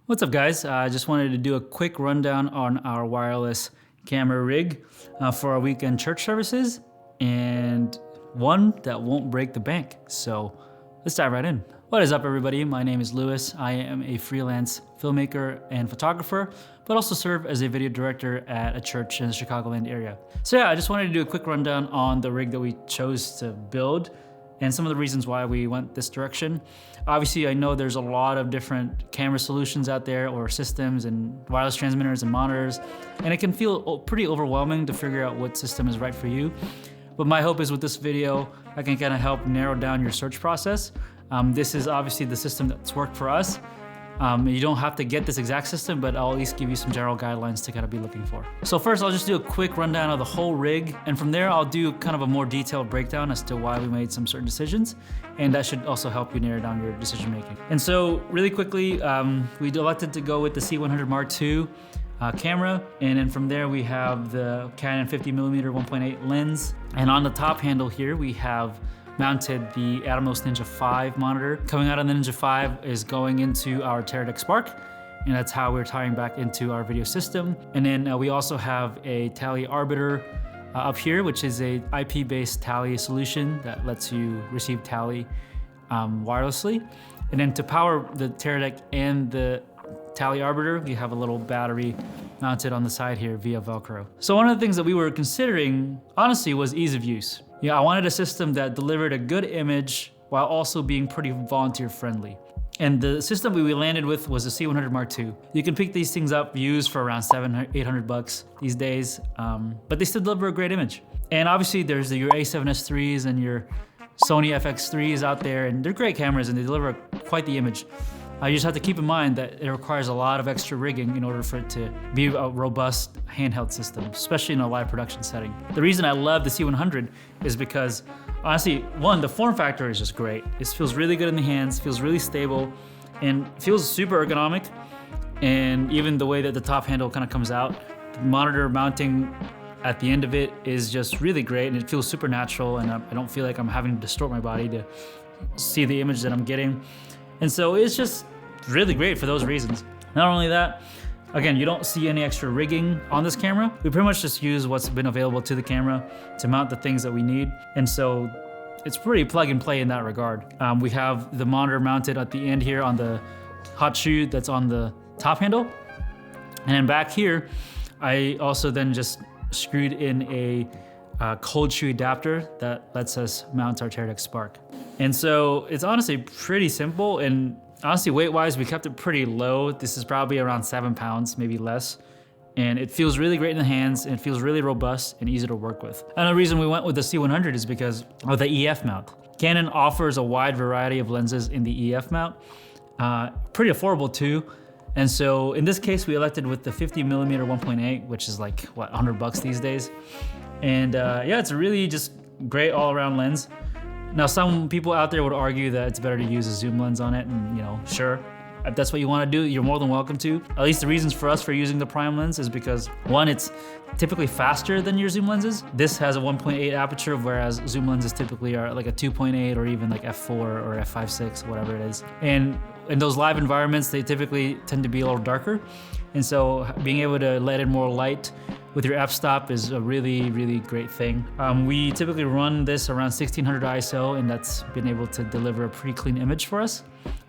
What's up, guys? I just wanted to do a quick rundown on our wireless camera rig for our weekend church services, and one that won't break the bank. So let's dive right in. What is up, everybody? My name is Lewis. I am a freelance filmmaker and photographer, but also serve as a video director at a church in the Chicagoland area. So yeah, I just wanted to do a quick rundown on the rig that we chose to build and some of the reasons why we went this direction. Obviously, I know there's a lot of different camera solutions out there, or systems and wireless transmitters and monitors, and it can feel pretty overwhelming to figure out what system is right for you. But my hope is with this video, I can kind of help narrow down your search process. This is obviously the system that's worked for us. You don't have to get this exact system, but I'll at least give you some general guidelines to kind of be looking for. So first, I'll just do a quick rundown of the whole rig, and from there, I'll do kind of a more detailed breakdown as to why we made some certain decisions, and that should also help you narrow down your decision making. And so, really quickly, we elected to go with the C100 Mark II camera, and then from there, we have the Canon 50mm 1.8 lens, and on the top handle here, we have mounted the Atomos Ninja 5 monitor. Coming out of the Ninja 5 is going into our Teradek Spark, and that's how we're tying back into our video system. And then we also have a tally arbiter up here, which is a IP-based tally solution that lets you receive tally wirelessly. And then to power the Teradek and the tally arbiter, we have a little battery mounted on the side here via Velcro. So one of the things that we were considering, honestly, was ease of use. Yeah, I wanted a system that delivered a good image while also being pretty volunteer friendly. And the system we landed with was the C100 Mark II. You can pick these things up used for around $700-800 these days, but they still deliver a great image. And obviously there's your A7S IIIs and your Sony FX3s out there, and they're great cameras and they deliver quite the image. You just have to keep in mind that it requires a lot of extra rigging in order for it to be a robust handheld system, especially in a live production setting. The reason I love the C100 is because, honestly, one, the form factor is just great. It feels really good in the hands, feels really stable, and feels super ergonomic. And even the way that the top handle kind of comes out, the monitor mounting at the end of it is just really great, and it feels super natural, and I don't feel like I'm having to distort my body to see the image that I'm getting. And so it's just really great for those reasons. Not only that, again, you don't see any extra rigging on this camera. We pretty much just use what's been available to the camera to mount the things that we need. And so it's pretty plug and play in that regard. We have the monitor mounted at the end here on the hot shoe that's on the top handle. And then back here, I also then just screwed in a cold shoe adapter that lets us mount our Teradek Spark. And so it's honestly pretty simple, and honestly weight-wise, we kept it pretty low. This is probably around 7 pounds, maybe less. And it feels really great in the hands, and it feels really robust and easy to work with. Another reason we went with the C100 is because of the EF mount. Canon offers a wide variety of lenses in the EF mount, pretty affordable too. And so in this case, we elected with the 50mm 1.8, which is like, what, $100 these days. And yeah, it's a really just great all-around lens. Now, some people out there would argue that it's better to use a zoom lens on it, and sure, if that's what you want to do, you're more than welcome to. At least the reasons for us for using the prime lens is because, one, it's typically faster than your zoom lenses. This has a 1.8 aperture, whereas zoom lenses typically are like a 2.8 or even like f4 or f5.6, whatever it is. And in those live environments, they typically tend to be a little darker. And so being able to let in more light with your f-stop is a really, really great thing. We typically run this around 1600 ISO, and that's been able to deliver a pretty clean image for us.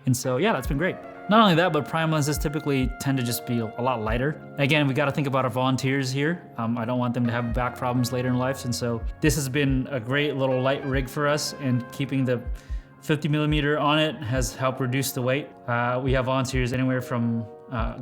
And so yeah, that's been great. Not only that, but prime lenses typically tend to just be a lot lighter. Again, we gotta think about our volunteers here. I don't want them to have back problems later in life, and so this has been a great little light rig for us, and keeping the 50mm on it has helped reduce the weight. We have volunteers anywhere from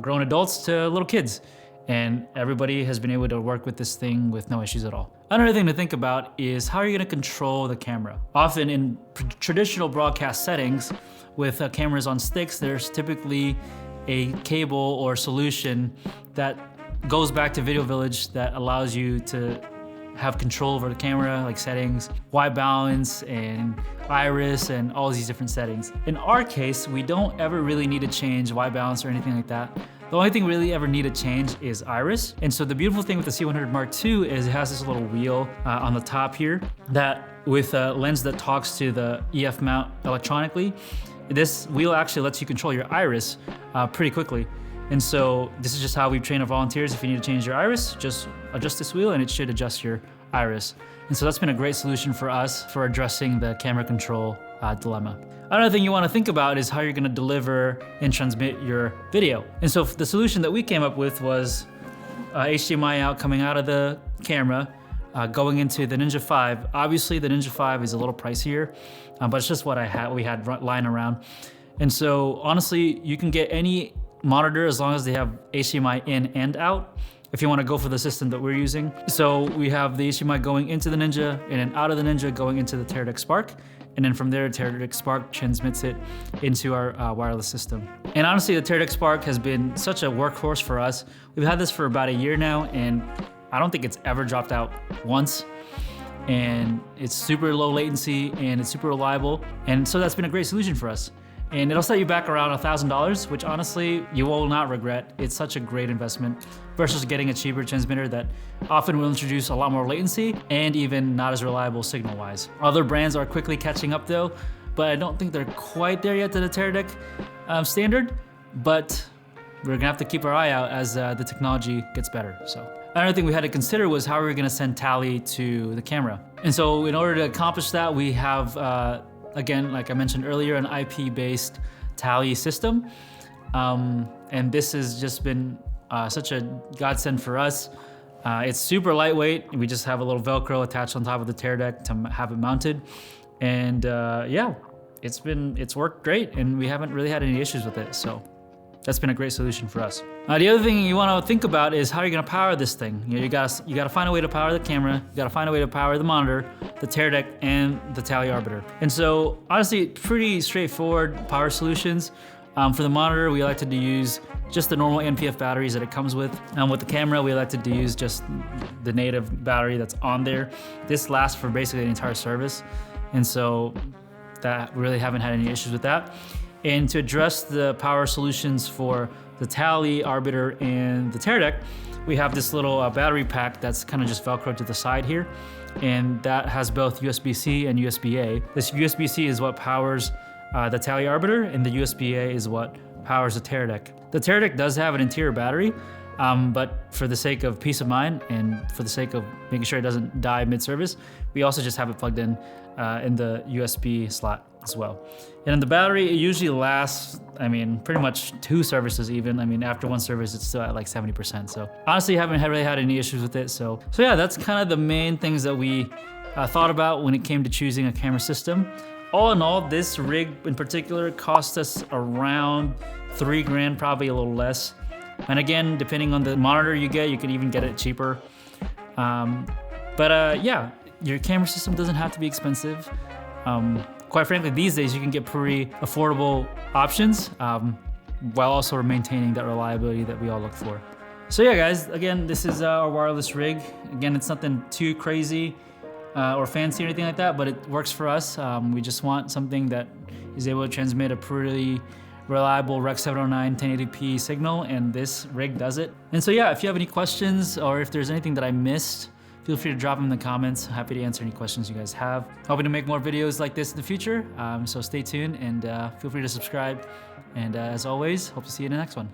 grown adults to little kids, and everybody has been able to work with this thing with no issues at all. Another thing to think about is how are you gonna control the camera? Often in traditional broadcast settings with cameras on sticks, there's typically a cable or solution that goes back to Video Village that allows you to have control over the camera, like settings, white balance, and iris, and all these different settings. In our case, we don't ever really need to change white balance or anything like that. The only thing we really ever need to change is iris. And so the beautiful thing with the C100 Mark II is it has this little wheel on the top here that with a lens that talks to the EF mount electronically, this wheel actually lets you control your iris pretty quickly. And so this is just how we train our volunteers. If you need to change your iris, just adjust this wheel and it should adjust your iris. And so that's been a great solution for us for addressing the camera control dilemma. Another thing you want to think about is how you're going to deliver and transmit your video. And so the solution that we came up with was HDMI out coming out of the camera, going into the Ninja 5. Obviously the Ninja 5 is a little pricier, but it's just what we had lying around. And so honestly, you can get any monitor as long as they have HDMI in and out if you want to go for the system that we're using. So we have the HDMI going into the Ninja and then out of the Ninja going into the Teradek Spark. And then from there, Teradek Spark transmits it into our wireless system. And honestly, the Teradek Spark has been such a workhorse for us. We've had this for about a year now, and I don't think it's ever dropped out once. And it's super low latency and it's super reliable. And so that's been a great solution for us. And it'll set you back around $1,000, which honestly, you will not regret. It's such a great investment versus getting a cheaper transmitter that often will introduce a lot more latency and even not as reliable signal-wise. Other brands are quickly catching up though, but I don't think they're quite there yet to the Teradek standard, but we're gonna have to keep our eye out as the technology gets better, so. Another thing we had to consider was how we were gonna send tally to the camera. And so in order to accomplish that, we have, again, like I mentioned earlier, an IP-based tally system. And this has just been such a godsend for us. It's super lightweight. We just have a little Velcro attached on top of the Teradek to have it mounted. And yeah, it's worked great and we haven't really had any issues with it. So that's been a great solution for us. The other thing you want to think about is how you're going to power this thing. You gotta find a way to power the camera. You gotta find a way to power the monitor, the Teradek, and the tally arbiter. And so honestly, pretty straightforward power solutions. For the monitor, we elected to use just the normal NPF batteries that it comes with. With the camera, we elected to use just the native battery that's on there. This lasts for basically the entire service. And so that we really haven't had any issues with that. And to address the power solutions for the tally, arbiter, and the Teradek, we have this little battery pack that's kind of just Velcro to the side here. And that has both USB-C and USB-A. This USB-C is what powers the tally arbiter, and the USB-A is what powers the Teradek. The Teradek does have an interior battery, but for the sake of peace of mind and for the sake of making sure it doesn't die mid-service, we also just have it plugged in the USB slot as well. And in the battery, it usually lasts, I mean, pretty much 2 services even. I mean, after 1 service, it's still at like 70%. So honestly, haven't really had any issues with it. So yeah, that's kind of the main things that we thought about when it came to choosing a camera system. All in all, this rig in particular cost us around $3 grand, probably a little less. And again, depending on the monitor you get, you can even get it cheaper. Yeah, your camera system doesn't have to be expensive. Quite frankly, these days you can get pretty affordable options while also maintaining that reliability that we all look for. So yeah, guys, again, this is our wireless rig. Again, it's nothing too crazy or fancy or anything like that, but it works for us. We just want something that is able to transmit a pretty reliable Rec 709 1080p signal, and this rig does it. And so yeah, if you have any questions or if there's anything that I missed, feel free to drop them in the comments. Happy to answer any questions you guys have. Hoping to make more videos like this in the future, so stay tuned and feel free to subscribe. And as always, hope to see you in the next one.